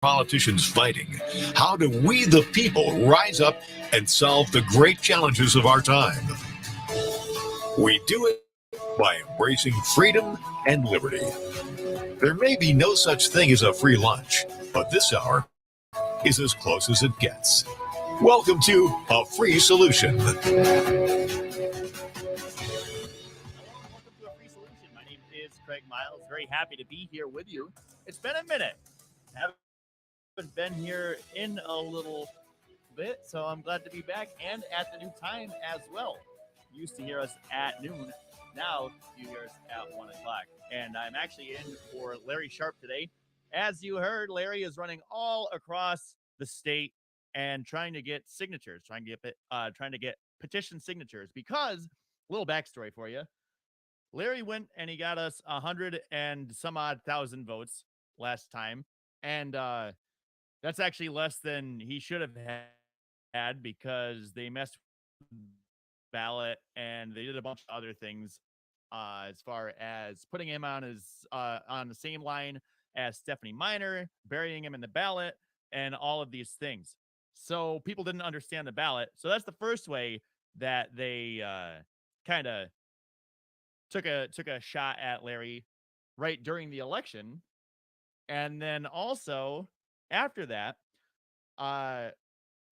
politicians fighting? How do we, the people, rise up and solve the great challenges of our time? We do it by embracing freedom and liberty. There may be no such thing as a free lunch, but this hour is as close as it gets. Welcome to A Free Solution. Welcome to A Free Solution. My name is Craig Miles. Very happy to be here with you. It's been a minute. Haven't been here in a little bit, so I'm glad to be back and at the new time as well. You used to hear us at noon. Now you hear us at 1 o'clock. And I'm actually in for Larry Sharp today. As you heard, Larry is running all across the state and trying to get signatures, trying to get petition signatures. Because, little backstory for you, Larry went and he got us 100 and some odd thousand votes last time, and that's actually less than he should have had because they messed with the ballot and they did a bunch of other things as far as putting him on the same line as Stephanie Minor, burying him in the ballot, and all of these things. So people didn't understand the ballot. So that's the first way that they kind of took a shot at Larry right during the election. And then also after that,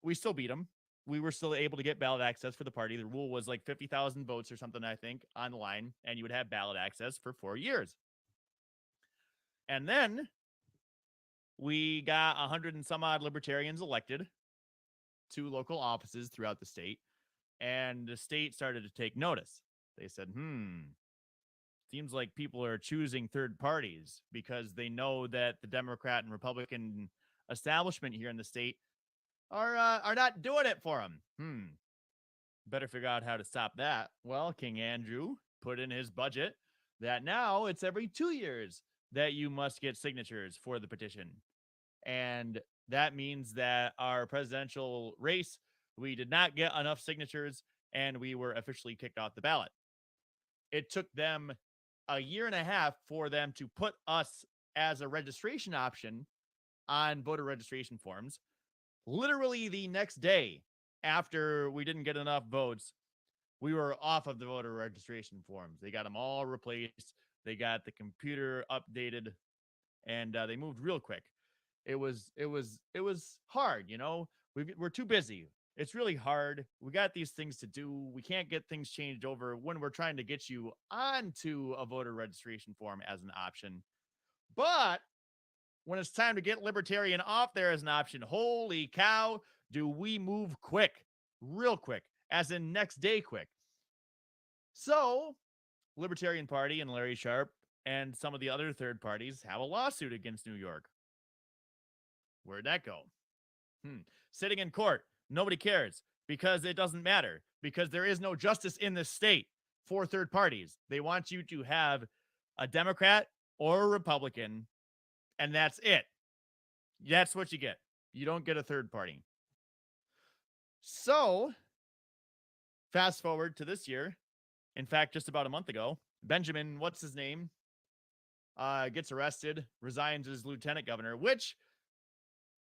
we still beat him. We were still able to get ballot access for the party. The rule was like 50,000 votes or something, I think, on the line, and you would have ballot access for 4 years. And then we got 100 and some odd libertarians elected to local offices throughout the state, and the state started to take notice. They said, seems like people are choosing third parties because they know that the Democrat and Republican establishment here in the state are not doing it for them. Better figure out how to stop that. Well, King Andrew put in his budget that now it's every 2 years that you must get signatures for the petition. And that means that our presidential race, we did not get enough signatures and we were officially kicked off the ballot. It took them a year and a half for them to put us as a registration option on voter registration forms. Literally the next day after we didn't get enough votes, we were off of the voter registration forms. They got them all replaced. They got the computer updated, and they moved real quick. It was hard, you know. We're too busy. It's really hard. We got these things to do. We can't get things changed over when we're trying to get you onto a voter registration form as an option. But when it's time to get libertarian off there as an option, holy cow, do we move quick, real quick, as in next day quick. So, Libertarian Party and Larry Sharp and some of the other third parties have a lawsuit against New York. Where'd that go? Sitting in court. Nobody cares because it doesn't matter because there is no justice in this state for third parties. They want you to have a Democrat or a Republican, and that's it. That's what you get. You don't get a third party. So, fast forward to this year. In fact, just about a month ago, Benjamin, what's his name, gets arrested, resigns as lieutenant governor, which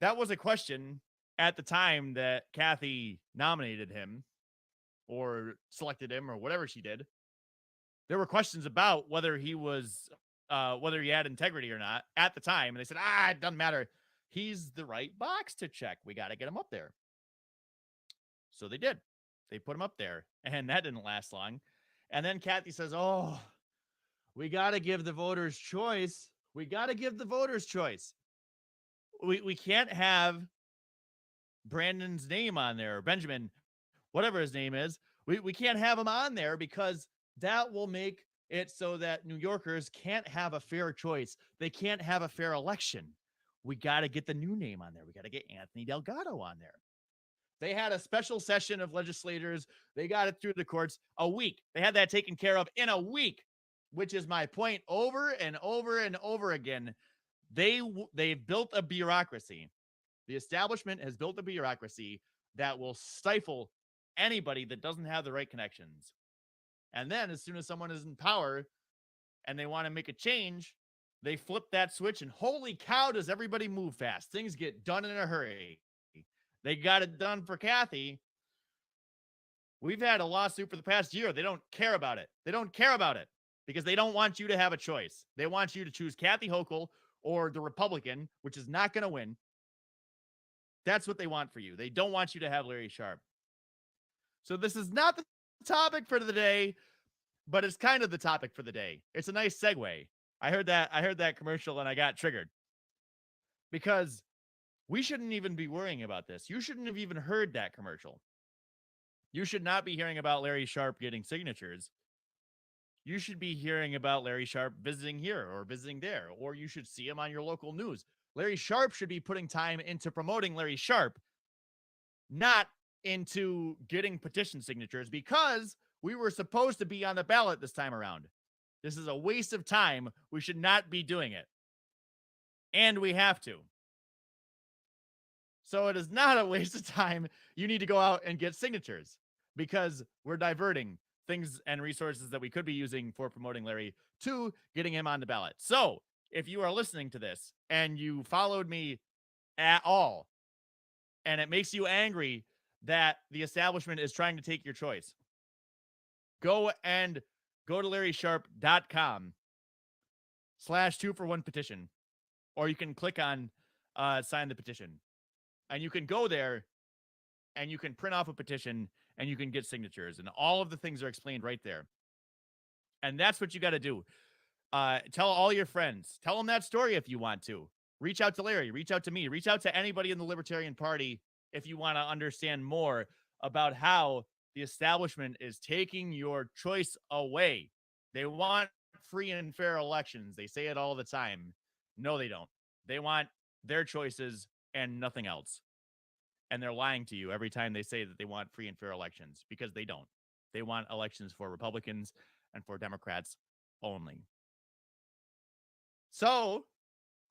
that was a question at the time that Kathy nominated him or selected him or whatever she did. There were questions about whether he was, whether he had integrity or not at the time. And they said, it doesn't matter. He's the right box to check. We got to get him up there. So they did. They put him up there, and that didn't last long. And then Kathy says, we got to give the voters choice. We got to give the voters choice. We can't have Brandon's name on there, or Benjamin, whatever his name is. We can't have him on there because that will make it so that New Yorkers can't have a fair choice. They can't have a fair election. We got to get the new name on there. We got to get Anthony Delgado on there. They had a special session of legislators. They got it through the courts a week. They had that taken care of in a week, which is my point over and over and over again. They've built a bureaucracy. The establishment has built a bureaucracy that will stifle anybody that doesn't have the right connections. And then as soon as someone is in power and they want to make a change, They flip that switch, and holy cow, does everybody move fast. Things get done in a hurry. They got it done for Kathy. We've had a lawsuit for the past year. They don't care about it. They don't care about it because they don't want you to have a choice. They want you to choose Kathy Hochul or the Republican, which is not going to win. That's what they want for you. They don't want you to have Larry Sharpe. So this is not the topic for the day, but it's kind of the topic for the day. It's a nice segue. I heard that commercial and I got triggered because we shouldn't even be worrying about this. You shouldn't have even heard that commercial. You should not be hearing about Larry Sharpe getting signatures. You should be hearing about Larry Sharpe visiting here or visiting there, or you should see him on your local news. Larry Sharpe should be putting time into promoting Larry Sharpe, not into getting petition signatures, because we were supposed to be on the ballot this time around. This is a waste of time. We should not be doing it. And we have to. So it is not a waste of time. You need to go out and get signatures because we're diverting things and resources that we could be using for promoting Larry to getting him on the ballot. So if you are listening to this and you followed me at all, and it makes you angry that the establishment is trying to take your choice, go to LarrySharpe.com/2-for-1 petition, or you can click on sign the petition, and you can go there and you can print off a petition and you can get signatures, and all of the things are explained right there. And that's what you got to do. Tell all your friends. Tell them that story if you want to. Reach out to Larry. Reach out to me. Reach out to anybody in the Libertarian Party if you want to understand more about how the establishment is taking your choice away. They want free and fair elections. They say it all the time. No, they don't. They want their choices and nothing else. And they're lying to you every time they say that they want free and fair elections, because they don't. They want elections for Republicans and for Democrats only. So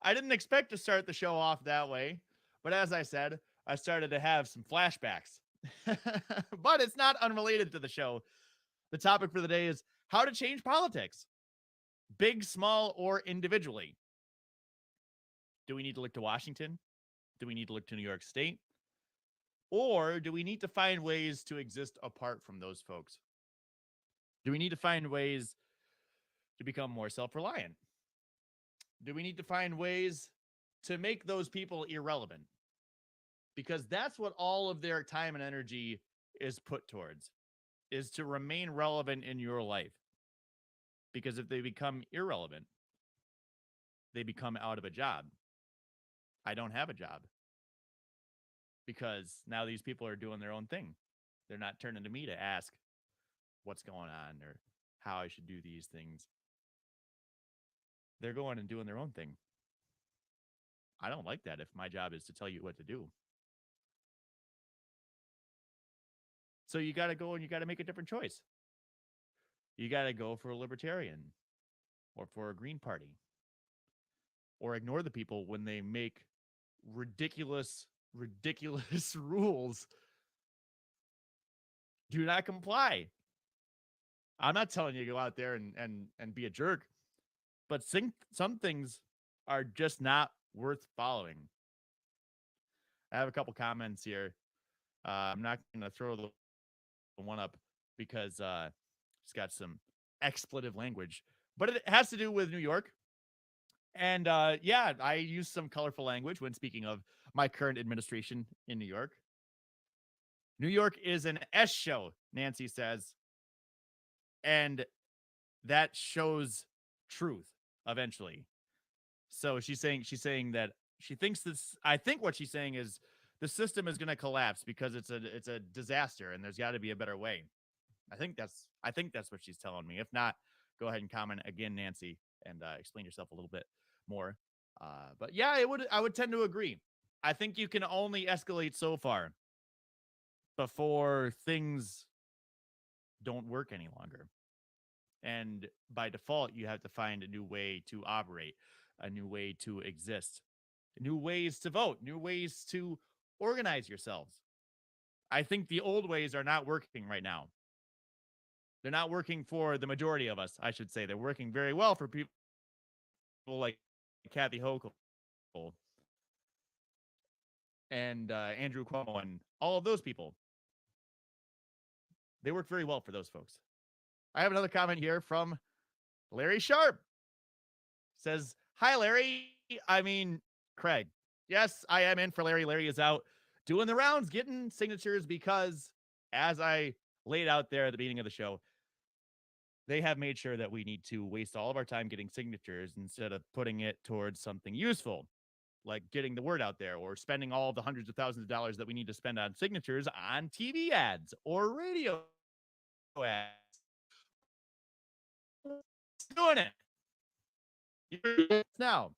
I didn't expect to start the show off that way, but as I said, I started to have some flashbacks. But it's not unrelated to the show. The topic for the day is how to change politics, big, small, or individually. Do we need to look to Washington? Do we need to look to New York State? Or do we need to find ways to exist apart from those folks? Do we need to find ways to become more self-reliant? Do we need to find ways to make those people irrelevant? Because that's what all of their time and energy is put towards, is to remain relevant in your life. Because if they become irrelevant, they become out of a job. I don't have a job. Because now these people are doing their own thing. They're not turning to me to ask what's going on or how I should do these things. They're going and doing their own thing. I don't like that if my job is to tell you what to do. So you got to go and you got to make a different choice. You got to go for a libertarian or for a Green Party, or ignore the people when they make ridiculous rules. Do not comply. I'm not telling you to go out there and be a jerk, but some things are just not worth following. I have a couple comments here. I'm not going to throw the one up because it's got some expletive language, but it has to do with New York. And yeah, I use some colorful language when speaking of my current administration in New York. New York is an S show, Nancy says. And that shows truth eventually. So she's saying that she thinks this, I think what she's saying is the system is going to collapse because it's a disaster and there's got to be a better way. I think that's what she's telling me. If not, go ahead and comment again, Nancy, and explain yourself a little bit more. But yeah, I would tend to agree. I think you can only escalate so far before things don't work any longer. And by default, you have to find a new way to operate, a new way to exist, new ways to vote, new ways to organize yourselves. I think the old ways are not working right now. They're not working for the majority of us, I should say. They're working very well for people like Kathy Hochul and Andrew Cuomo and all of those people. They work very well for those folks. I have another comment here from Larry Sharp. Says, hi, Larry. I mean, Craig. Yes, I am in for Larry. Larry is out doing the rounds, getting signatures because, as I laid out there at the beginning of the show, they have made sure that we need to waste all of our time getting signatures instead of putting it towards something useful, like getting the word out there or spending all the hundreds of thousands of dollars that we need to spend on signatures on TV ads or radio ads. Doing it now.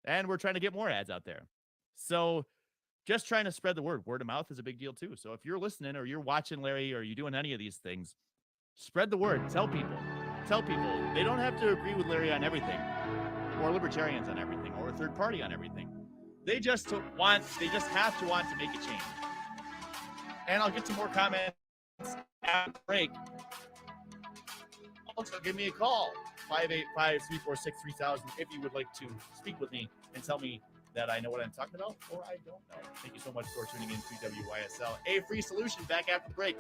And we're trying to get more ads out there. So just trying to spread the word. Word of mouth is a big deal too. So if you're listening or you're watching Larry or you're doing any of these things, spread the word. Tell people. Tell people. They don't have to agree with Larry on everything or libertarians on everything or a third party on everything. They just have to want to make a change. And I'll get some more comments after the break. Also, give me a call, 585-346-3000, if you would like to speak with me and tell me that I know what I'm talking about or I don't know. Thank you so much for tuning in to WYSL, a free solution. Back after the break.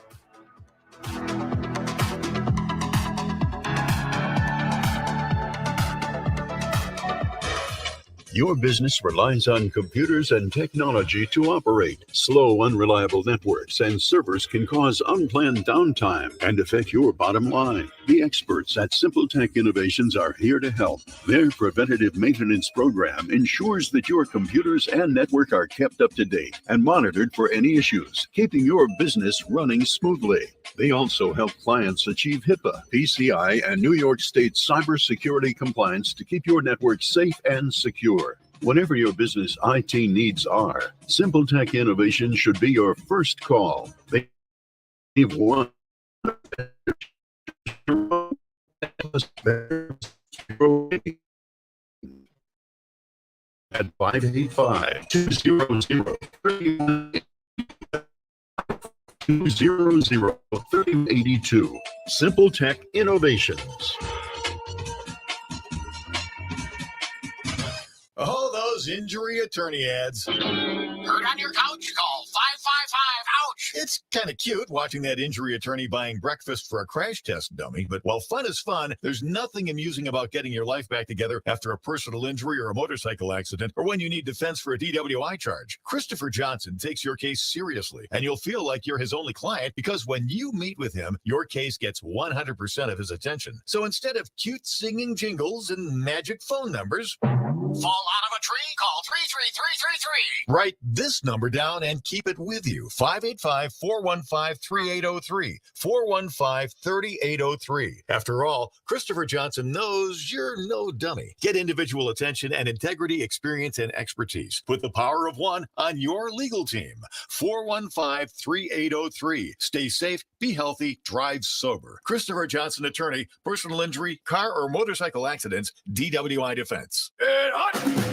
Your business relies on computers and technology to operate. Slow, unreliable networks and servers can cause unplanned downtime and affect your bottom line. The experts at Simple Tech Innovations are here to help. Their preventative maintenance program ensures that your computers and network are kept up to date and monitored for any issues, keeping your business running smoothly. They also help clients achieve HIPAA, PCI, and New York State cybersecurity compliance to keep your network safe and secure. Whatever your business IT needs are, Simple Tech Innovation should be your first call. They've won at 585-200-3082. Simple Tech Innovations. Oh, those injury attorney ads. Hurt on your couch? Call 555-OUCH. It's kind of cute watching that injury attorney buying breakfast for a crash test dummy, but while fun is fun, there's nothing amusing about getting your life back together after a personal injury or a motorcycle accident, or when you need defense for a DWI charge. Christopher Johnson takes your case seriously, and you'll feel like you're his only client because when you meet with him, your case gets 100% of his attention. So instead of cute singing jingles and magic phone numbers, fall out of a tree? Call 33333. Write this number down and keep it with you. 585-415-3803. 415-3803. After all, Christopher Johnson knows you're no dummy. Get individual attention and integrity, experience, and expertise. Put the power of one on your legal team. 415-3803. Stay safe, be healthy, drive sober. Christopher Johnson Attorney, personal injury, car or motorcycle accidents, DWI defense.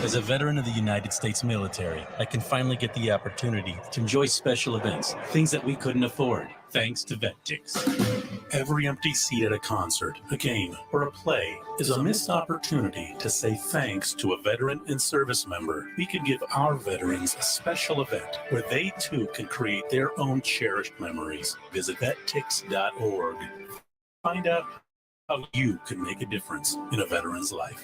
As a veteran of the United States military, I can finally get the opportunity to enjoy special events, things that we couldn't afford, thanks to VetTix. Every empty seat at a concert, a game, or a play is a missed opportunity to say thanks to a veteran and service member. We could give our veterans a special event where they too can create their own cherished memories. Visit vettix.org. Find out how you can make a difference in a veteran's life.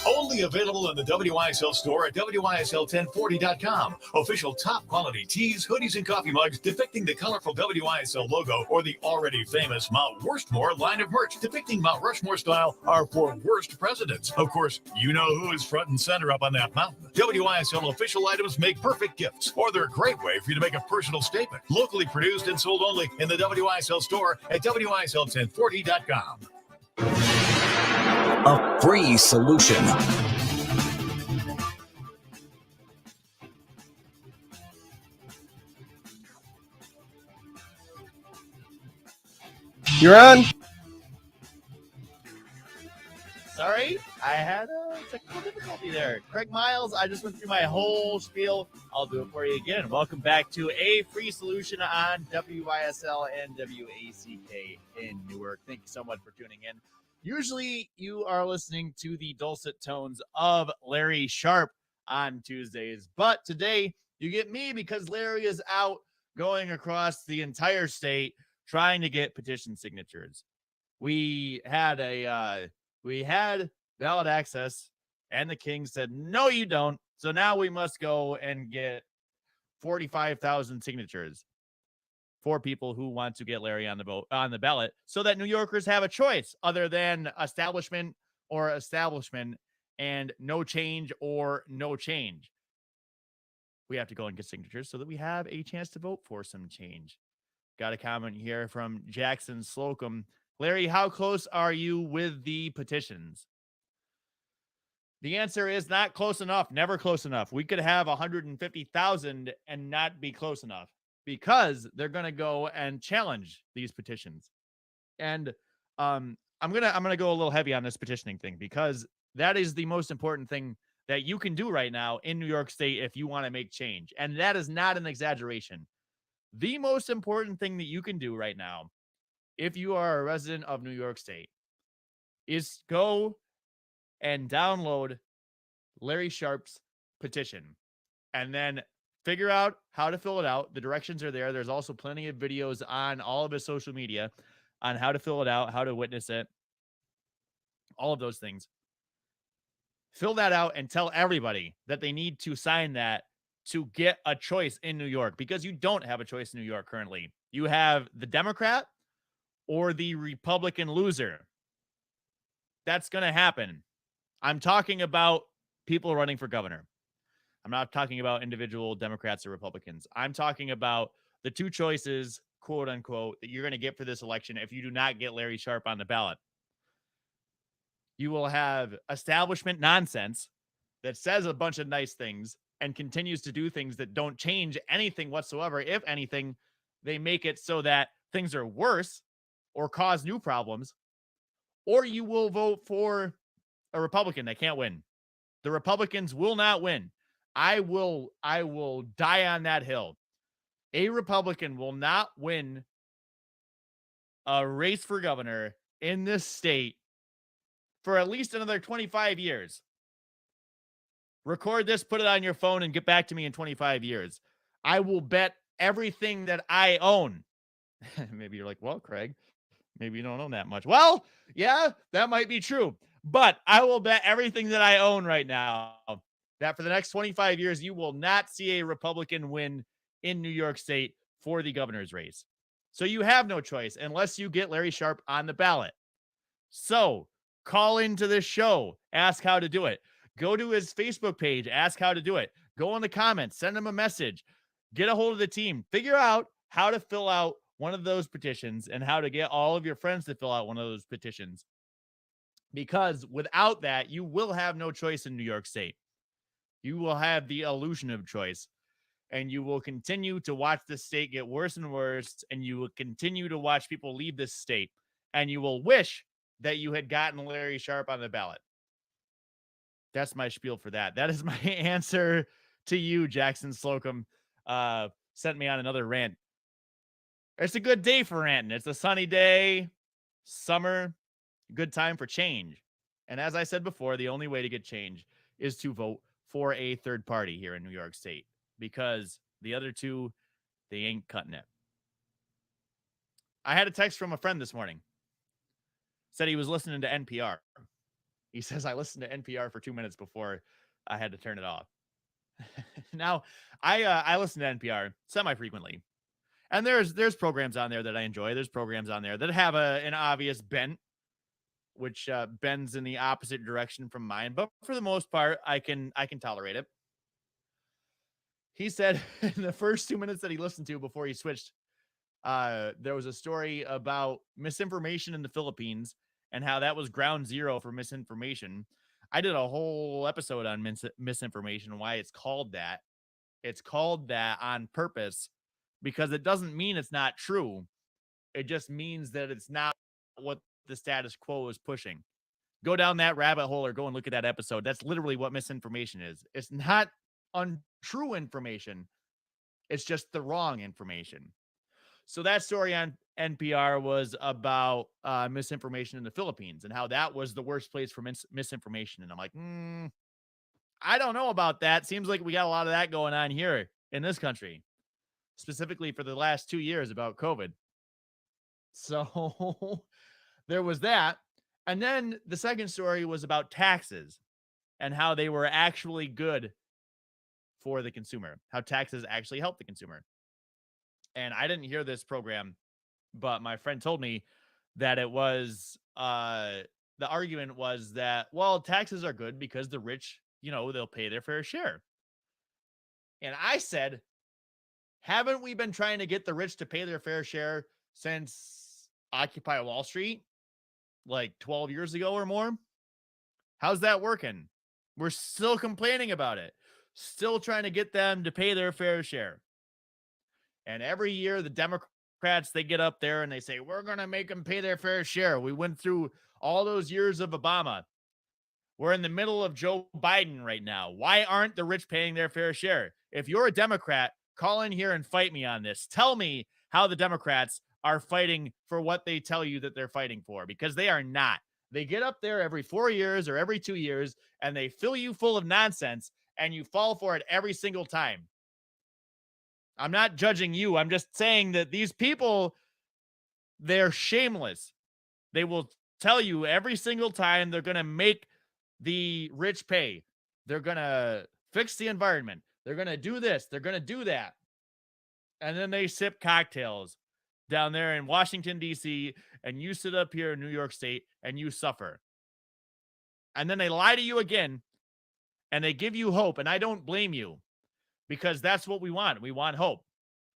Only available in the WYSL store at WYSL1040.com. Official top quality tees, hoodies, and coffee mugs depicting the colorful WYSL logo or the already famous Mount Worstmore line of merch depicting Mount Rushmore style are for worst presidents. Of course, you know who is front and center up on that mountain. WYSL official items make perfect gifts, or they're a great way for you to make a personal statement. Locally produced and sold only in the WYSL store at WYSL1040.com. A free solution. You're on. Sorry, I had a technical difficulty there. Craig Miles, I just went through my whole spiel. I'll do it for you again. Welcome back to A Free Solution on WYSL and WACK in Newark. Thank you so much for tuning in. Usually you are listening to the dulcet tones of Larry Sharp on Tuesdays, but today you get me because Larry is out going across the entire state trying to get petition signatures. We had ballot access, and the king said, "No, you don't." So now we must go and get 45,000 signatures for people who want to get Larry on the ballot, so that New Yorkers have a choice other than establishment and no change or no change. We have to go and get signatures so that we have a chance to vote for some change. Got a comment here from Jackson Slocum. Larry, how close are you with the petitions? The answer is not close enough, never close enough. We could have 150,000 and not be close enough, because they're going to go and challenge these petitions. And I'm going to go a little heavy on this petitioning thing, because that is the most important thing that you can do right now in New York State if you want to make change. And that is not an exaggeration. The most important thing that you can do right now, if you are a resident of New York State, is go and download Larry Sharp's petition and then figure out how to fill it out. The directions are there. There's also plenty of videos on all of his social media on how to fill it out, how to witness it, all of those things. Fill that out and tell everybody that they need to sign that to get a choice in New York, because you don't have a choice in New York currently. You have the Democrat or the Republican loser. That's going to happen. I'm talking about people running for governor. I'm not talking about individual Democrats or Republicans. I'm talking about the two choices, quote unquote, that you're going to get for this election if you do not get Larry Sharp on the ballot. You will have establishment nonsense that says a bunch of nice things and continues to do things that don't change anything whatsoever. If anything, they make it so that things are worse or cause new problems. Or you will vote for a Republican that can't win. The Republicans will not win. I will die on that hill. A Republican will not win a race for governor in this state for at least another 25 years. Record this, put it on your phone, and get back to me in 25 years. I will bet everything that I own. Maybe you're like, well, Craig, maybe you don't own that much. Well, yeah, that might be true. But I will bet everything that I own right now that for the next 25 years, you will not see a Republican win in New York State for the governor's race. So you have no choice unless you get Larry Sharp on the ballot. So call into this show, ask how to do it. Go to his Facebook page, ask how to do it. Go in the comments, send him a message, get a hold of the team, figure out how to fill out one of those petitions and how to get all of your friends to fill out one of those petitions. Because without that, you will have no choice in New York State. You will have the illusion of choice, and you will continue to watch this state get worse and worse, and you will continue to watch people leave this state, and you will wish that you had gotten Larry Sharp on the ballot. That's my spiel for that. That is my answer to you, Jackson Slocum. Sent me on another rant. It's a good day for ranting. It's a sunny day, summer, good time for change. And as I said before, the only way to get change is to vote for a third party here in New York State, because the other two, they ain't cutting it. I had a text from a friend this morning. Said he was listening to NPR. He says, I listened to NPR for 2 minutes before I had to turn it off. Now, I listen to NPR semi-frequently. And there's programs on there that I enjoy. There's programs on there that have an obvious bent, which bends in the opposite direction from mine. But for the most part, I can tolerate it. He said in the first 2 minutes that he listened to before he switched, there was a story about misinformation in the Philippines and how that was ground zero for misinformation. I did a whole episode on misinformation and why it's called that. It's called that on purpose because it doesn't mean it's not true. It just means that it's not what the status quo is pushing. Go down that rabbit hole or go and look at that episode. That's literally what misinformation is. It's not untrue information. It's just the wrong information. So that story on NPR was about misinformation in the Philippines and how that was the worst place for misinformation. And I'm like, I don't know about that. Seems like we got a lot of that going on here in this country, specifically for the last 2 years about COVID. So there was that. And then the second story was about taxes and how they were actually good for the consumer, how taxes actually help the consumer. And I didn't hear this program, but my friend told me that it was the argument was that, well, taxes are good because the rich, they'll pay their fair share. And I said, haven't we been trying to get the rich to pay their fair share since Occupy Wall Street, like 12 years ago or more? How's that working? We're still complaining about it, still trying to get them to pay their fair share. And every year, the Democrats, they get up there and they say, we're going to make them pay their fair share. We went through all those years of Obama. We're in the middle of Joe Biden right now. Why aren't the rich paying their fair share? If you're a Democrat, call in here and fight me on this. Tell me how the Democrats are fighting for what they tell you that they're fighting for, because they are not. They get up there every 4 years or every 2 years and they fill you full of nonsense and you fall for it every single time. I'm not judging you. I'm just saying that these people, they're shameless. They will tell you every single time they're going to make the rich pay. They're going to fix the environment. They're going to do this. They're going to do that. And then they sip cocktails down there in Washington, D.C., and you sit up here in New York State and you suffer. And then they lie to you again and they give you hope. And I don't blame you, because that's what we want. We want hope.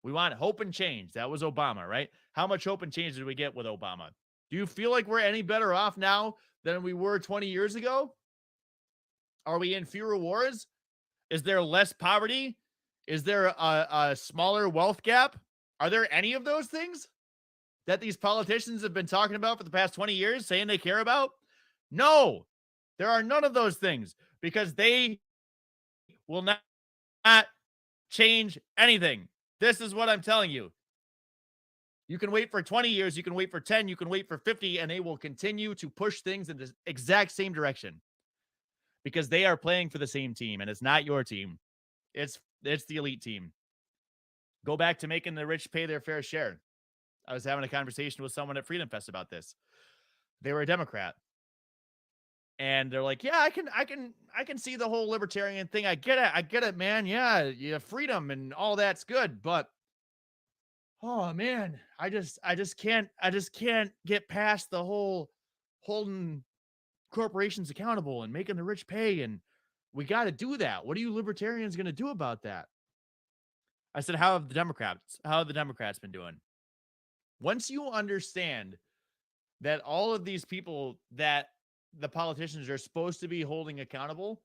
We want hope and change. That was Obama, right? How much hope and change did we get with Obama? Do you feel like we're any better off now than we were 20 years ago? Are we in fewer wars? Is there less poverty? Is there a smaller wealth gap? Are there any of those things that these politicians have been talking about for the past 20 years, saying they care about? No, there are none of those things, because they will not change anything. This is what I'm telling you. You can wait for 20 years, you can wait for 10, you can wait for 50, and they will continue to push things in the exact same direction, because they are playing for the same team, and it's not your team. It's the elite team. Go back to making the rich pay their fair share. I was having a conversation with someone at Freedom Fest about this. They were a Democrat. And they're like, yeah, I can see the whole libertarian thing. I get it, man. Yeah, freedom and all that's good, but oh man, I just can't get past the whole holding corporations accountable and making the rich pay, and we got to do that. What are you libertarians going to do about that? I said, how have the Democrats been doing? Once you understand that all of these people that the politicians are supposed to be holding accountable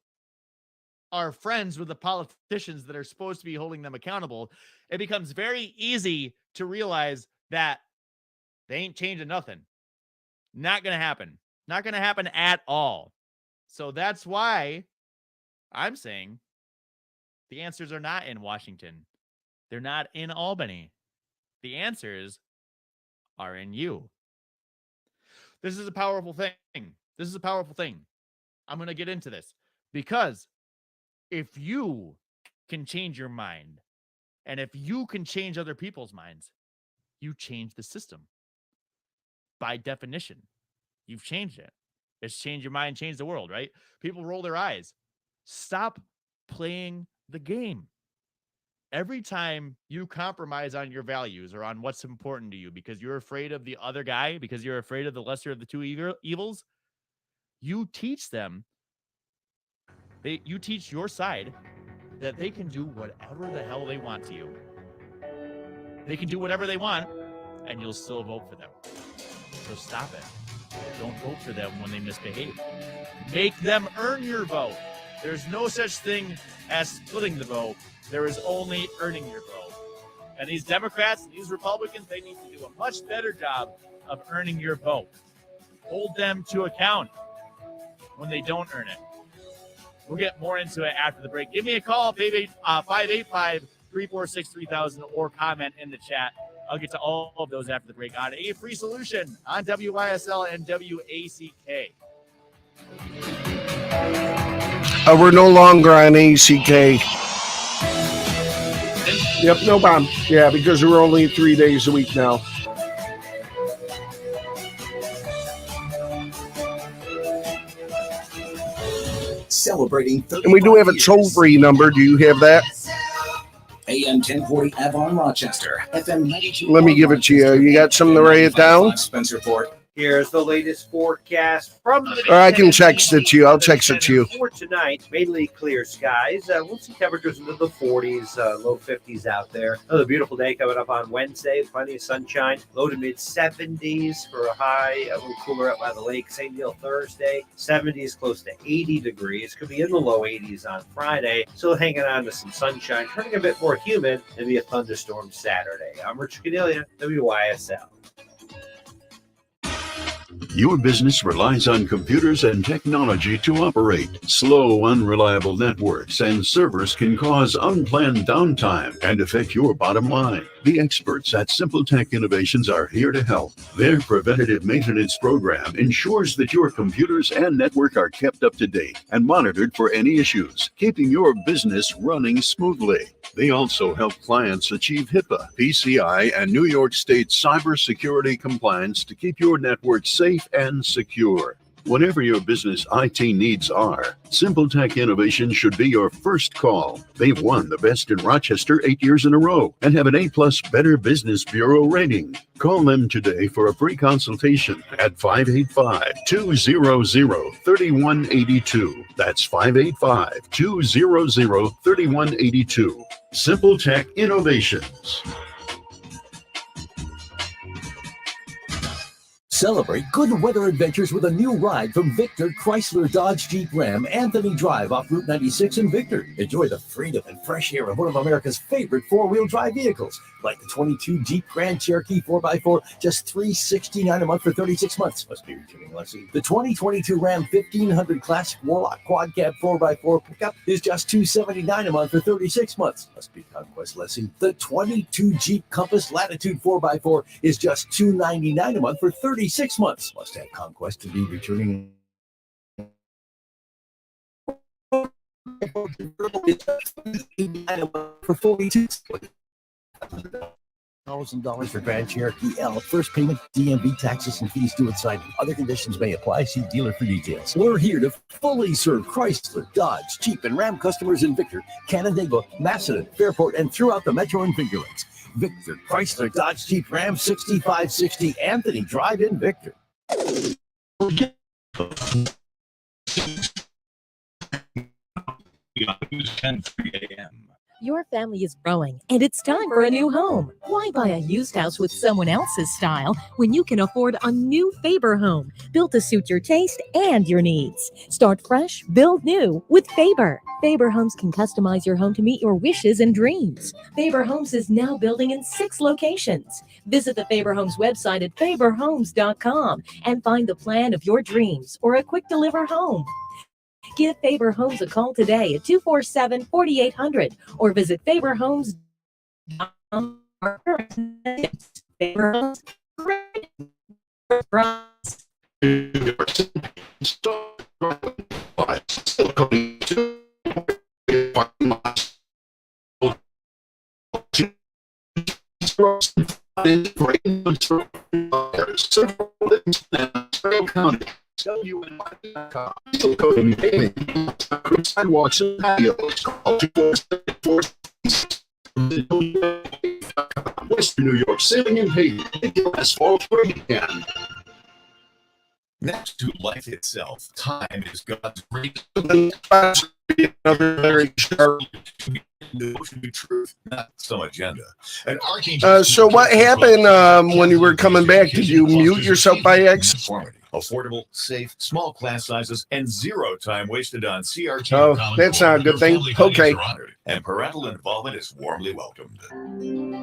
are friends with the politicians that are supposed to be holding them accountable, it becomes very easy to realize that they ain't changing nothing. Not going to happen. Not going to happen at all. So that's why I'm saying the answers are not in Washington. They're not in Albany. The answers are in you. This is a powerful thing. This is a powerful thing. I'm going to get into this, because if you can change your mind, and if you can change other people's minds, you change the system. By definition, you've changed it. It's change your mind, change the world, right? People roll their eyes. Stop playing the game. Every time you compromise on your values or on what's important to you because you're afraid of the other guy, because you're afraid of the lesser of the two evils, you teach them, you teach your side that they can do whatever the hell they want to you. They can do whatever they want, and you'll still vote for them. So stop it. Don't vote for them when they misbehave. Make them earn your vote. There's no such thing as splitting the vote. There is only earning your vote. And these Democrats and these Republicans, they need to do a much better job of earning your vote. Hold them to account when they don't earn it. We'll get more into it after the break. Give me a call, 585-346-3000, or comment in the chat. I'll get to all of those after the break on A Free Solution on WYSL and WACK. We're no longer on ACK. Yep, no problem. Yeah, because we're only 3 days a week now. Celebrating 35 And we do have a toll-free number. Do you have that? AM 1040 Avon Rochester, FM 92. Let me give it to you. You got something to write it down? Spencerport. Here's the latest forecast from the Or I can text it to you. I'll text it to you. For tonight, mainly clear skies. We'll see temperatures into the 40s, low 50s out there. Another beautiful day coming up on Wednesday. Plenty of sunshine. Low to mid 70s for a high. A little cooler up by the lake. Same deal Thursday. 70s close to 80 degrees. Could be in the low 80s on Friday. Still hanging on to some sunshine. Turning a bit more humid. Maybe a thunderstorm Saturday. I'm Rich Cornelia, WYSL. Your business relies on computers and technology to operate. Slow, unreliable networks and servers can cause unplanned downtime and affect your bottom line. The experts at Simple Tech Innovations are here to help. Their preventative maintenance program ensures that your computers and network are kept up to date and monitored for any issues, keeping your business running smoothly. They also help clients achieve HIPAA, PCI, and New York State cybersecurity compliance to keep your network safe and secure. Whatever your business IT needs are, Simple Tech Innovation should be your first call. They've won the Best in Rochester 8 years in a row and have an A+ Better Business Bureau rating. Call them today for a free consultation at 585-200-3182. That's 585-200-3182. Simple Tech Innovations. Celebrate good weather adventures with a new ride from Victor Chrysler Dodge Jeep Ram Anthony Drive off Route 96 in Victor. Enjoy the freedom and fresh air of one of America's favorite four-wheel drive vehicles, like the 22 Jeep Grand Cherokee 4x4, just $369 a month for 36 months. Must be returning lesson. The 2022 Ram 1500 Classic Warlock Quad Cab 4x4 pickup is just $279 a month for 36 months. Must be conquest lessing. The 22 Jeep Compass Latitude 4x4 is just $299 a month for 36 months. Must have conquest to be returning. For 42. $1,000 for Grand Cherokee L. First payment, DMV taxes and fees due at signing. Other conditions may apply. See dealer for details. We're here to fully serve Chrysler, Dodge, Jeep, and Ram customers in Victor, Canandaigua, Macedon, Fairport, and throughout the Metro and Finger Lakes. Victor Chrysler Dodge Jeep Ram 6560 Anthony Drive in Victor. Your family is growing, and it's time for a new home. Why buy a used house with someone else's style when you can afford a new Faber home, built to suit your taste and your needs? Start fresh, build new with Faber. Faber Homes can customize your home to meet your wishes and dreams. Faber Homes is now building in 6 locations. Visit the Faber Homes website at faberhomes.com and find the plan of your dreams or a quick deliver home. Give Faber Homes a call today at 247-4800 or visit faberhomes.com. Faber Homes. Sidewalks and patios. Western New York, sailing and paving. Make your asphalt great again. Next to life itself, time is God's great. Another very sharp truth, not some agenda. And So what happened when you were coming back? Did you mute yourself by accident? Affordable, safe, small class sizes, and zero time wasted on CRT. Oh, that's not a good thing. Okay. And parental involvement is warmly welcomed.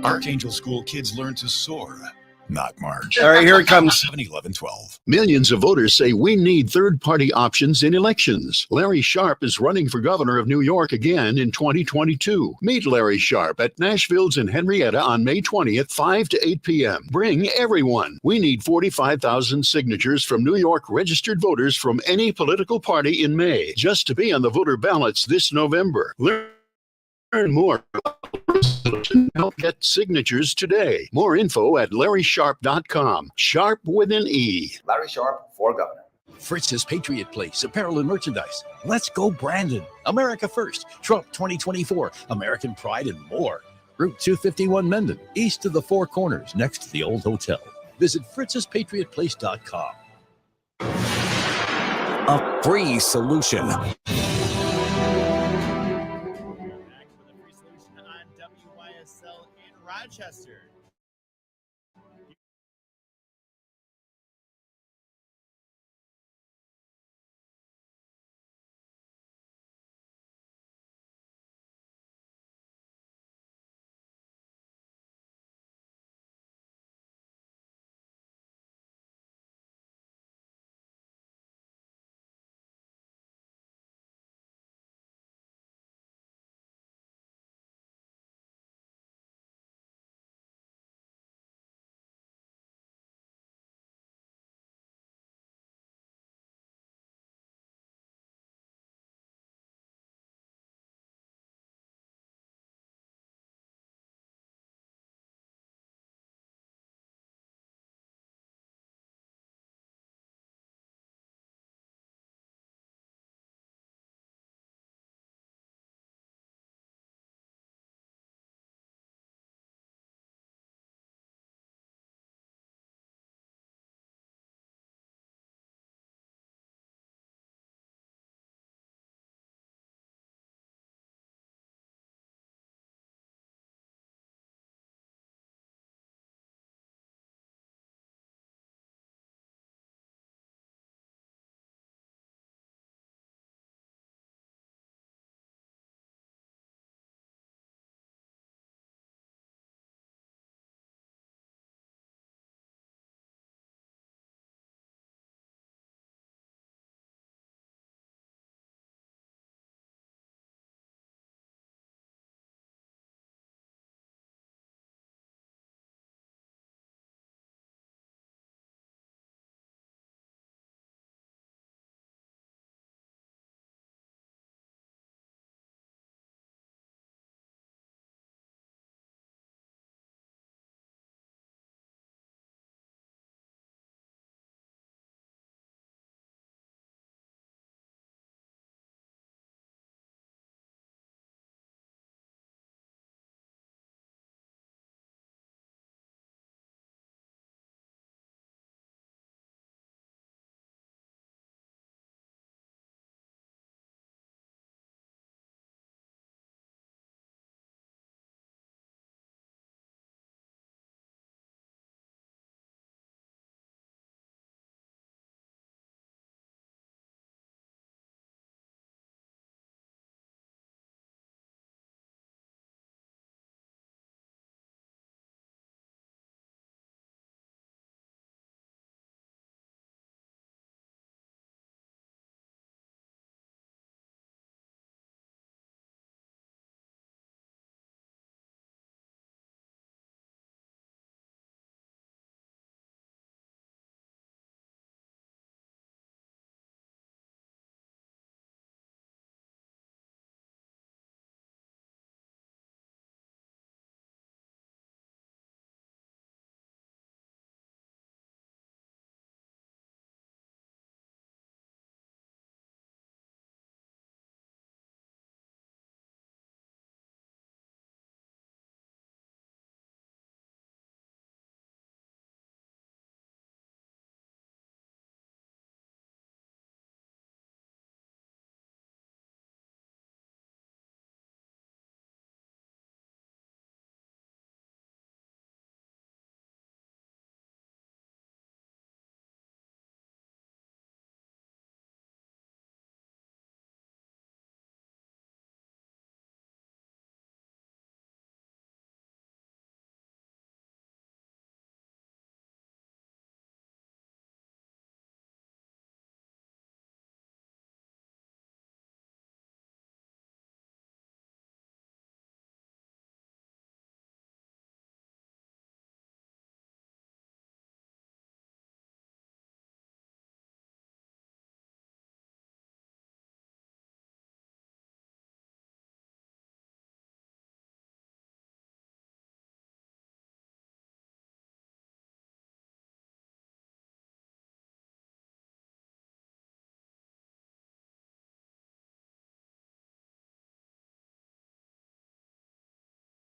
Archangel School kids learn to soar, not March. All right, here it comes. 7-11-12. Millions of voters say we need third-party options in elections. Larry Sharpe is running for governor of New York again in 2022. Meet Larry Sharpe at Nashville's in Henrietta on May 20th, 5 to 8 p.m. Bring everyone. We need 45,000 signatures from New York registered voters from any political party in May, just to be on the voter ballots this November. Learn more. Help get signatures today. More info at LarrySharpe.com. Sharp with an E. Larry Sharpe for governor. Fritz's Patriot Place, apparel and merchandise. Let's go, Brandon. America First, Trump 2024, American Pride, and more. Route 251 Mendon, east of the Four Corners, next to the old hotel. Visit fritzespatriotplace.com. A free solution. Back with a free solution on WYSL in Rochester.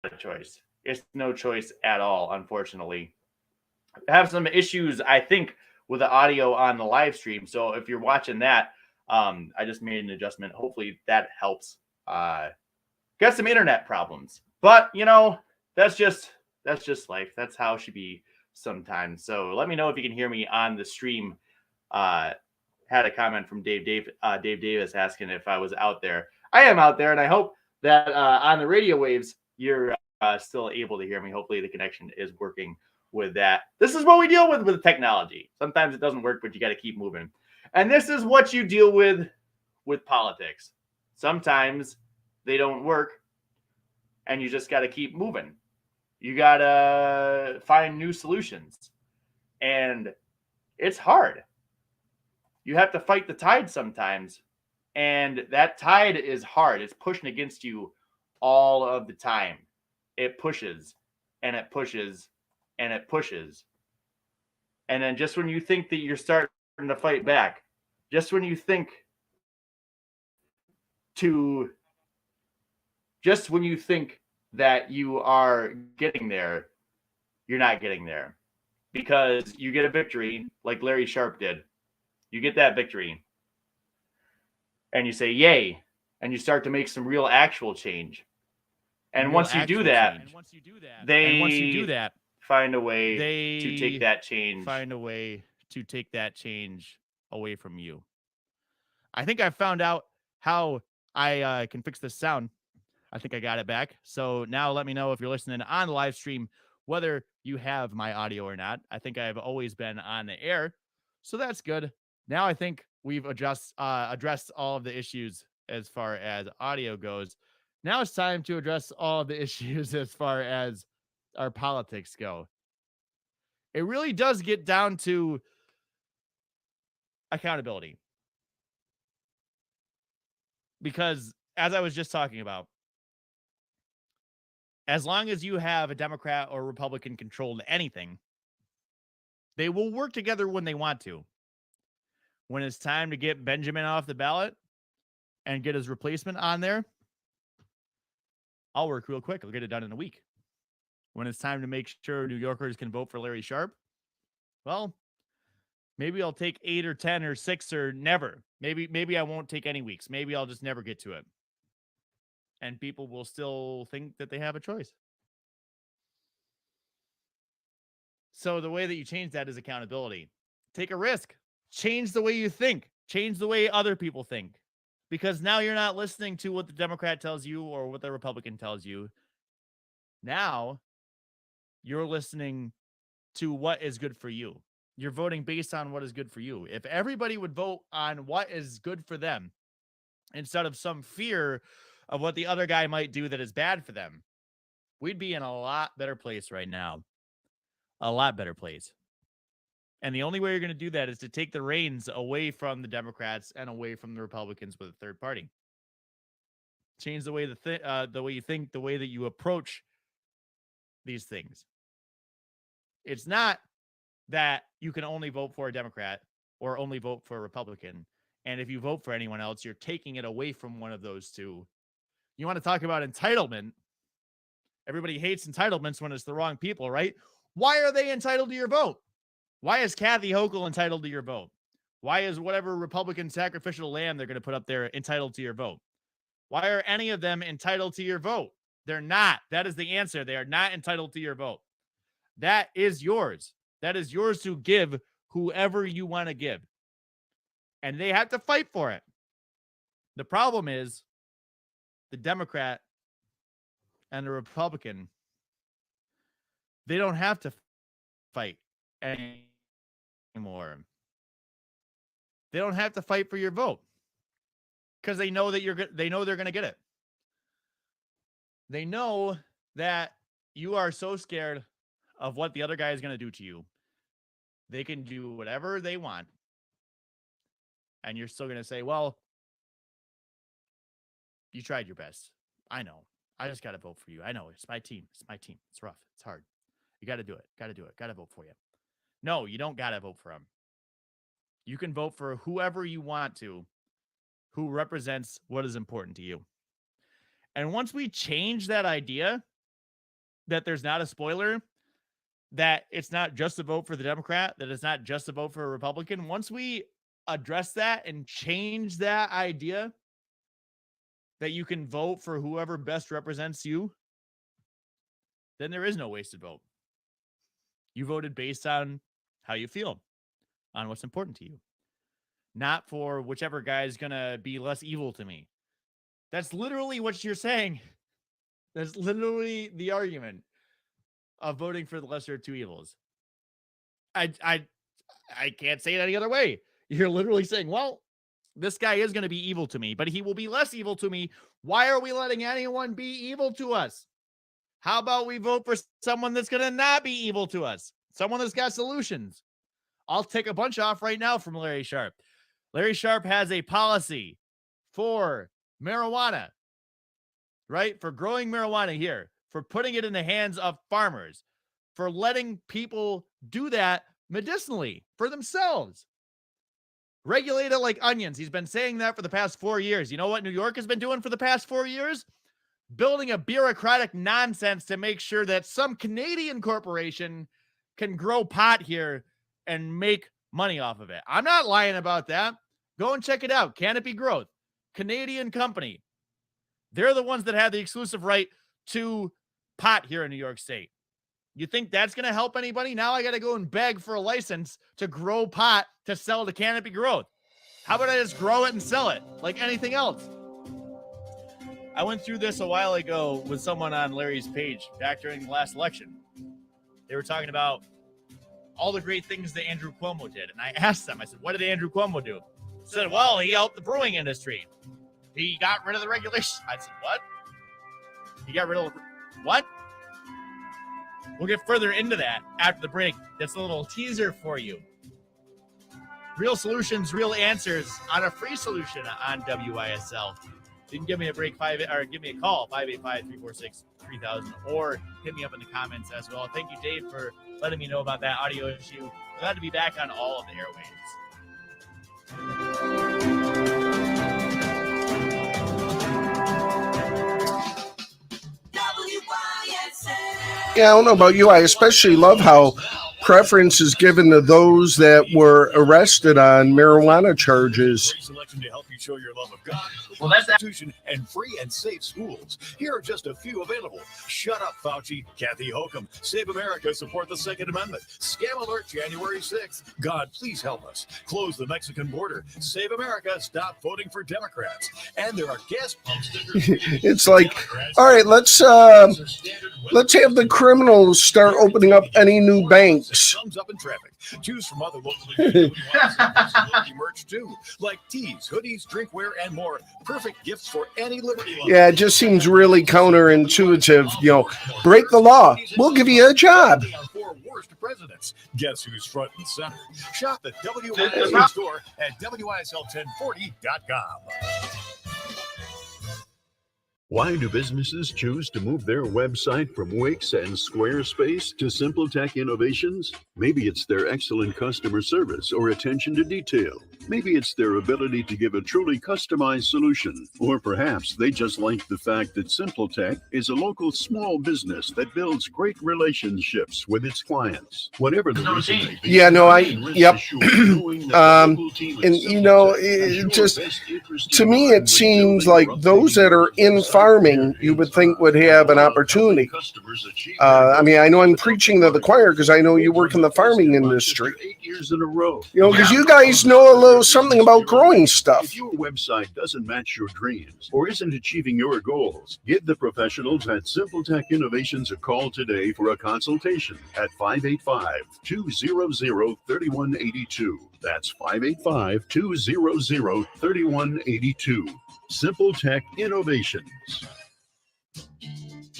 a choice. It's no choice at all, unfortunately. I have some issues, I think, with the audio on the live stream. So if you're watching that, I just made an adjustment. Hopefully that helps. Got some internet problems, but that's just life. That's how it should be sometimes. So let me know if you can hear me on the stream. Had a comment from Dave Davis asking if I was out there. I am out there, and I hope that on the radio waves you're still able to hear me. Hopefully the connection is working with that. This is what we deal with technology. Sometimes it doesn't work, but you got to keep moving. And this is what you deal with politics. Sometimes they don't work, and you just got to keep moving. You got to find new solutions, and it's hard. You have to fight the tide sometimes, and that tide is hard. It's pushing against you all of the time. It pushes, and it pushes, and it pushes. And then just when you think that you're starting to fight back, just when you think that you are getting there, you're not getting there, because you get a victory like Larry Sharp did. You get that victory and you say, yay. And you start to make some real actual change. And once you do that, they find a way to take that change. Find a way to take that change away from you. I think I found out how I can fix this sound. I think I got it back. So now let me know if you're listening on the live stream, whether you have my audio or not. I think I've always been on the air, so that's good. Now I think we've addressed all of the issues as far as audio goes. Now it's time to address all of the issues as far as our politics go. It really does get down to accountability. Because as I was just talking about, as long as you have a Democrat or Republican controlled anything, they will work together when they want to. When it's time to get Benjamin off the ballot and get his replacement on there, I'll work real quick. I'll get it done in a week. When it's time to make sure New Yorkers can vote for Larry Sharp, well, maybe I'll take 8 or 10 or 6 or never. Maybe I won't take any weeks. Maybe I'll just never get to it. And people will still think that they have a choice. So the way that you change that is accountability. Take a risk. Change the way you think. Change the way other people think. Because now you're not listening to what the Democrat tells you or what the Republican tells you. Now you're listening to what is good for you. You're voting based on what is good for you. If everybody would vote on what is good for them instead of some fear of what the other guy might do that is bad for them, we'd be in a lot better place right now. A lot better place. And the only way you're going to do that is to take the reins away from the Democrats and away from the Republicans with a third party. Change the way the way you think, the way that you approach these things. It's not that you can only vote for a Democrat or only vote for a Republican. And if you vote for anyone else, you're taking it away from one of those two. You want to talk about entitlement? Everybody hates entitlements when it's the wrong people, right? Why are they entitled to your vote? Why is Kathy Hochul entitled to your vote? Why is whatever Republican sacrificial lamb they're going to put up there entitled to your vote? Why are any of them entitled to your vote? They're not. That is the answer. They are not entitled to your vote. That is yours. That is yours to give whoever you want to give. And they have to fight for it. The problem is the Democrat and the Republican, they don't have to fight anymore. They don't have to fight for your vote because they know that they know they're going to get it. They know that you are so scared of what the other guy is going to do to you. They can do whatever they want. And you're still going to say, well, you tried your best. I know. I just got to vote for you. I know. It's my team. It's my team. It's rough. It's hard. You got to do it. Got to do it. Got to vote for you. No, you don't got to vote for him. You can vote for whoever you want to, who represents what is important to you. And once we change that idea, that there's not a spoiler, that it's not just a vote for the Democrat, that it's not just a vote for a Republican. Once we address that and change that idea that you can vote for whoever best represents you, then there is no wasted vote. You voted based on how you feel, on what's important to you, not for whichever guy is going to be less evil to me. That's literally what you're saying. That's literally the argument of voting for the lesser of two evils. I can't say it any other way. You're literally saying, well, this guy is going to be evil to me, but he will be less evil to me. Why are we letting anyone be evil to us? How about we vote for someone that's going to not be evil to us? Someone that's got solutions. I'll take a bunch off right now from Larry Sharp. Larry Sharp has a policy for marijuana, right? For growing marijuana here, for putting it in the hands of farmers, for letting people do that medicinally for themselves. Regulate it like onions. He's been saying that for the past 4 years. You know what New York has been doing for the past 4 years? Building a bureaucratic nonsense to make sure that some Canadian corporation can grow pot here and make money off of it. I'm not lying about that. Go and check it out. Canopy Growth, Canadian company. They're the ones that have the exclusive right to pot here in New York State. You think that's going to help anybody? Now I got to go and beg for a license to grow pot to sell to Canopy Growth. How about I just grow it and sell it like anything else? I went through this a while ago with someone on Larry's page back during the last election. They were talking about all the great things that Andrew Cuomo did. And I asked them, I said, what did Andrew Cuomo do? He said, well, he helped the brewing industry. He got rid of the regulations. I said, what? He got rid of what? We'll get further into that after the break. That's a little teaser for you. Real solutions, real answers on a free solution on WISL. You can give me a break, give me a call, 585-346-3000, or hit me up in the comments as well. Thank you, Dave, for letting me know about that audio issue. Glad to be back on all of the airwaves. Yeah, I don't know about you. I especially love how preference is given to those that were arrested on marijuana charges. Selection to help you show your love of God. Well, that's Constitution and free and safe schools. Here are just a few available. Shut Up, Fauci, Kathy Hochul, Save America, Support the Second Amendment, Scam Alert, January 6th, God, Please Help Us, Close the Mexican Border, Save America, Stop Voting for Democrats. And there are guest posters. It's like, all right, let's have the criminals start opening up any new banks. Thumbs up in traffic. Choose from other local merch too, like tees, hoodies, drinkware, and more. Perfect gifts for any Liberty lover. Yeah, it just seems really counterintuitive. You know, break the law, we'll give you a job. Four worst presidents. Guess who's front and center? Shop the WISL store at WISL1040.com. Why do businesses choose to move their website from Wix and Squarespace to Simple Tech Innovations? Maybe it's their excellent customer service or attention to detail. Maybe it's their ability to give a truly customized solution. Or perhaps they just like the fact that Simple Tech is a local small business that builds great relationships with its clients. Whatever the reason may be. Yeah, no, yep. And, you know, it just, to me, it seems like those that are in farming, you would think would have an opportunity. I mean, I know I'm preaching to the choir because I know you work in the farming industry. 8 years in a row. You know, because you guys know a little something about growing stuff. If your website doesn't match your dreams or isn't achieving your goals, give the professionals at Simple Tech Innovations a call today for a consultation at 585-200-3182. That's 585-200-3182. Simple Tech Innovations.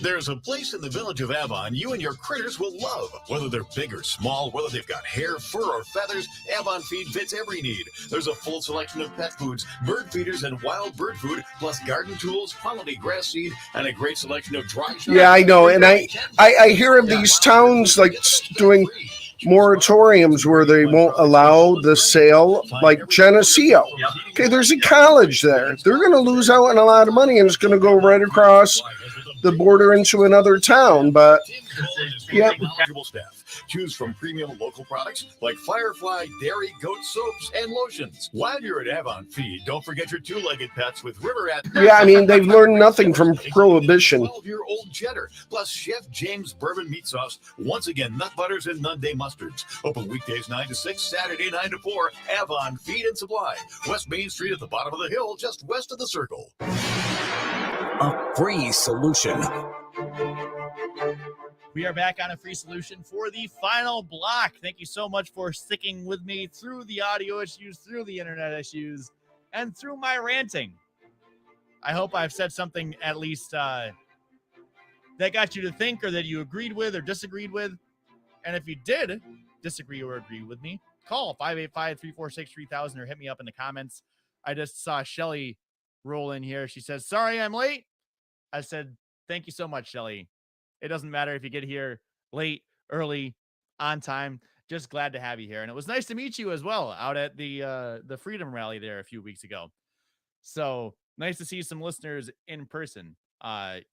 There's a place in the village of Avon you and your critters will love. Whether they're big or small, whether they've got hair, fur, or feathers, Avon Feed fits every need. There's a full selection of pet foods, bird feeders, and wild bird food, plus garden tools, quality grass seed, and a great selection of dry. Yeah, I know. And I hear of these towns like doing moratoriums where they won't allow the sale, like Geneseo. Okay, there's a college there. They're going to lose out on a lot of money, and it's going to go right across the border into another town. But yeah. Choose from premium local products like Firefly dairy goat soaps and lotions. While you're at Avon Feed, don't forget your two-legged pets with River Rat. Yeah, I mean, they've learned nothing from Prohibition. 12-year-old cheddar, plus Chef James bourbon meat sauce. Once again, nut butters and Nunday mustards. Open weekdays 9 to 6, Saturday 9 to 4. Avon Feed and Supply. West Main Street at the bottom of the hill, just west of the circle. A free solution. We are back on a free solution for the final block. Thank you so much for sticking with me through the audio issues, through the internet issues, and through my ranting. I hope I've said something at least that got you to think, or that you agreed with or disagreed with. And if you did disagree or agree with me, call 585-346-3000 or hit me up in the comments. I just saw Shelly roll in here. She says, "Sorry, I'm late." I said, "Thank you so much, Shelly. It doesn't matter if you get here late, early, on time. Just glad to have you here." And it was nice to meet you as well out at the Freedom Rally there a few weeks ago. So nice to see some listeners in person.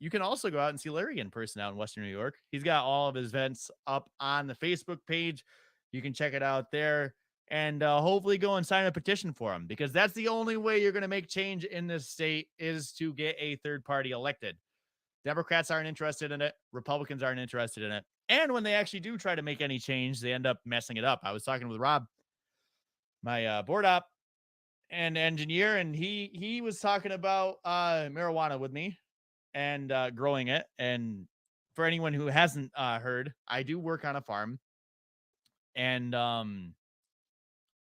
You can also go out and see Larry in person out in Western New York. He's got all of his events up on the Facebook page. You can check it out there and hopefully go and sign a petition for him, because that's the only way you're going to make change in this state, is to get a third party elected. Democrats aren't interested in it. Republicans aren't interested in it. And when they actually do try to make any change, they end up messing it up. I was talking with Rob, my board op and engineer, and he was talking about marijuana with me and growing it. And for anyone who hasn't heard, I do work on a farm, and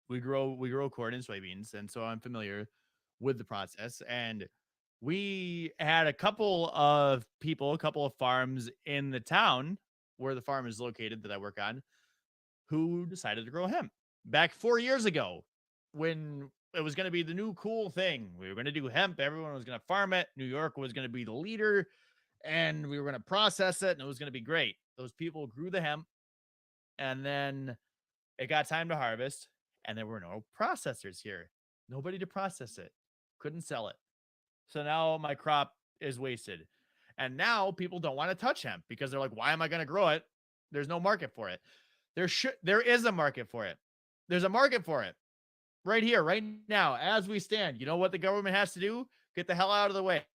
we grow corn and soybeans, and so I'm familiar with the process. And we had a couple of farms in the town where the farm is located that I work on, who decided to grow hemp back 4 years ago, when it was going to be the new cool thing. We were going to do hemp. Everyone was going to farm it. New York was going to be the leader, and we were going to process it, and it was going to be great. Those people grew the hemp, and then it got time to harvest, and there were no processors here. Nobody to process it. Couldn't sell it. So now my crop is wasted. And now people don't want to touch hemp because they're like, why am I going to grow it? There's no market for it. There is a market for it. There's a market for it right here, right now, as we stand. You know what the government has to do? Get the hell out of the way.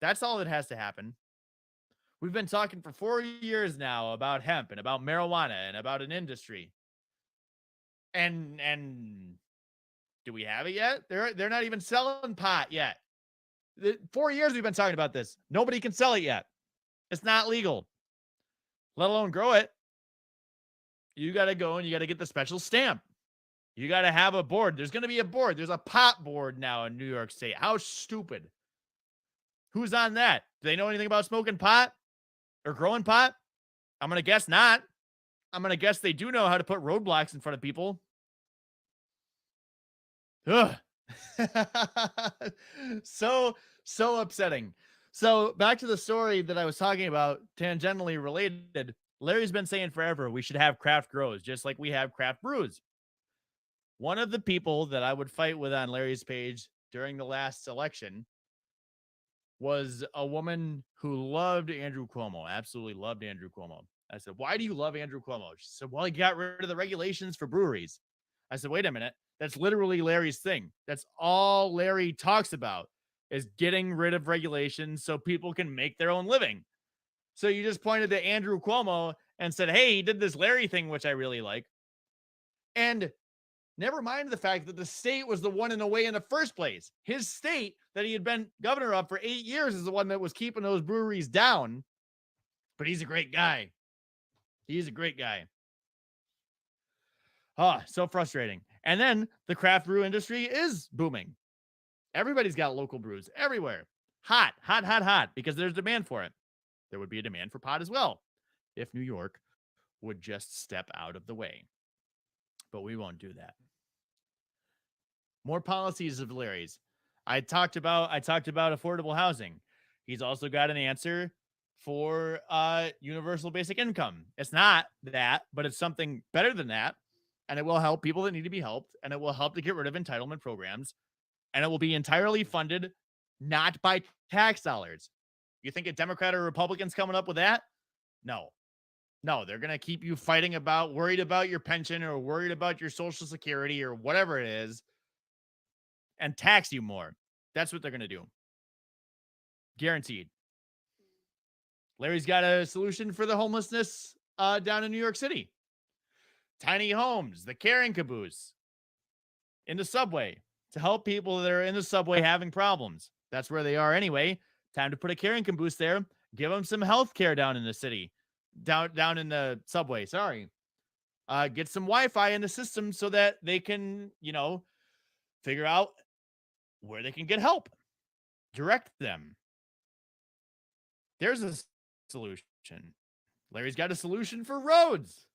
That's all that has to happen. We've been talking for 4 years now about hemp and about marijuana and about an industry. And do we have it yet? They're not even selling pot yet. 4 years we've been talking about this. Nobody can sell it yet. It's not legal, let alone grow it. You got to go and you got to get the special stamp. You got to have a board. There's going to be a board. There's a pot board now in New York State. How stupid. Who's on that? Do they know anything about smoking pot or growing pot? I'm going to guess not. I'm going to guess they do know how to put roadblocks in front of people. Ugh. So upsetting. So back to the story that I was talking about, tangentially related. Larry's been saying forever we should have craft grows, just like we have craft brews. One of the people that I would fight with on Larry's page during the last election was a woman who loved Andrew Cuomo, absolutely loved Andrew Cuomo. I said, "Why do you love Andrew Cuomo?" She said, "Well, he got rid of the regulations for breweries." I said, "Wait a minute. That's literally Larry's thing. That's all Larry talks about, is getting rid of regulations so people can make their own living." So you just pointed to Andrew Cuomo and said, "Hey, he did this Larry thing, which I really like." And never mind the fact that the state was the one in the way in the first place. His state that he had been governor of for 8 years is the one that was keeping those breweries down. But he's a great guy. He's a great guy. Oh, so frustrating. And then the craft brew industry is booming. Everybody's got local brews everywhere. Hot, because there's demand for it. There would be a demand for pot as well if New York would just step out of the way. But we won't do that. More policies of Larry's. I talked about affordable housing. He's also got an answer for universal basic income. It's not that, but it's something better than that. And it will help people that need to be helped. And it will help to get rid of entitlement programs. And it will be entirely funded not by tax dollars. You think a Democrat or Republican's coming up with that? No. No, they're going to keep you fighting about, worried about your pension or worried about your Social Security or whatever it is, and tax you more. That's what they're going to do. Guaranteed. Larry's got a solution for the homelessness down in New York City. Tiny homes, the carrying caboose in the subway to help people that are in the subway having problems. That's where they are anyway. Time to put a carrying caboose there. Give them some health care down in the city, down in the subway. Sorry. Get some Wi-Fi in the system so that they can, figure out where they can get help. Direct them. There's a solution. Larry's got a solution for roads.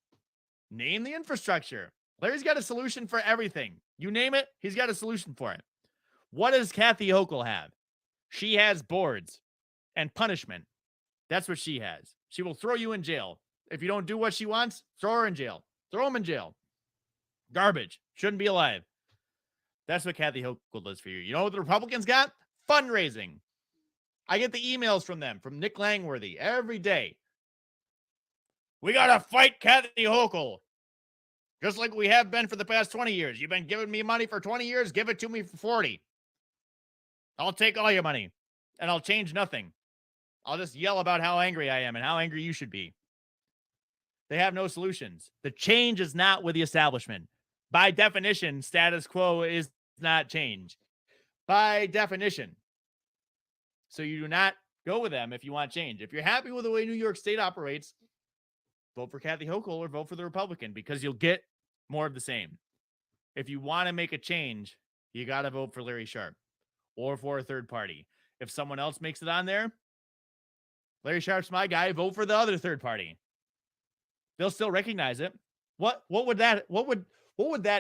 Name the infrastructure. Larry's got a solution for everything. You name it, he's got a solution for it. What does Kathy Hochul have? She has boards and punishment. That's what she has. She will throw you in jail. If you don't do what she wants, throw her in jail. Throw him in jail. Garbage. Shouldn't be alive. That's what Kathy Hochul does for you. You know what the Republicans got? Fundraising. I get the emails from them, from Nick Langworthy, every day. We got to fight Kathy Hochul. Just like we have been for the past 20 years. You've been giving me money for 20 years. Give it to me for 40. I'll take all your money and I'll change nothing. I'll just yell about how angry I am and how angry you should be. They have no solutions. The change is not with the establishment. By definition, status quo is not change. By definition. So you do not go with them if you want change. If you're happy with the way New York State operates, vote for Kathy Hochul or vote for the Republican because you'll get more of the same. If you want to make a change, you got to vote for Larry Sharpe or for a third party. If someone else makes it on there, Larry Sharpe's my guy, vote for the other third party. They'll still recognize it. What would that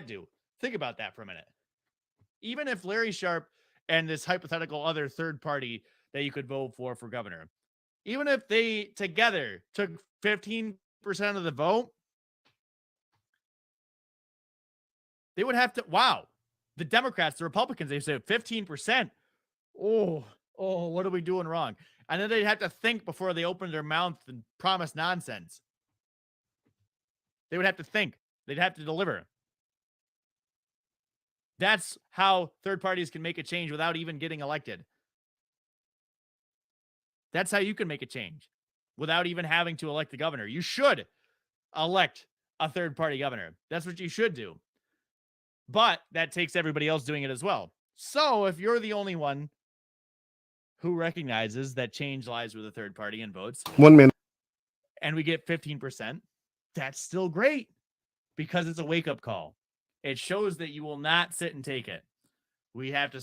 do? Think about that for a minute. Even if Larry Sharpe and this hypothetical other third party that you could vote for governor, even if they together took 15% of the vote, they would have to, the Democrats, the Republicans, they said 15%. Oh, what are we doing wrong? And then they'd have to think before they opened their mouth and promise nonsense. They would have to think. They'd have to deliver. That's how third parties can make a change without even getting elected. That's how you can make a change without even having to elect the governor. You should elect a third party governor. That's what you should do. But that takes everybody else doing it as well. So if you're the only one who recognizes that change lies with a third party and votes 1 minute, and we get 15%, that's still great because it's a wake-up call. It shows that you will not sit and take it. We have to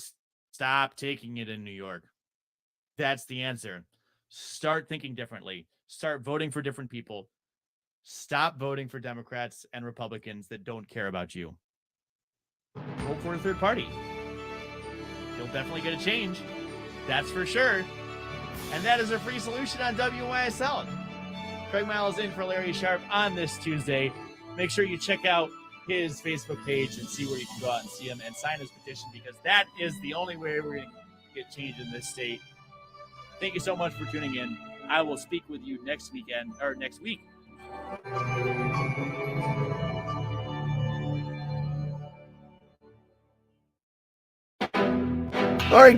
stop taking it in New York. That's the answer. Start thinking differently. Start voting for different people. Stop voting for Democrats and Republicans that don't care about you. Vote for a third party. You'll definitely get a change. That's for sure. And that is a free solution on WYSL. Craig Miles in for Larry Sharpe on this Tuesday. Make sure you check out his Facebook page and see where you can go out and see him and sign his petition because that is the only way we're going to get change in this state. Thank you so much for tuning in. I will speak with you next week. All right.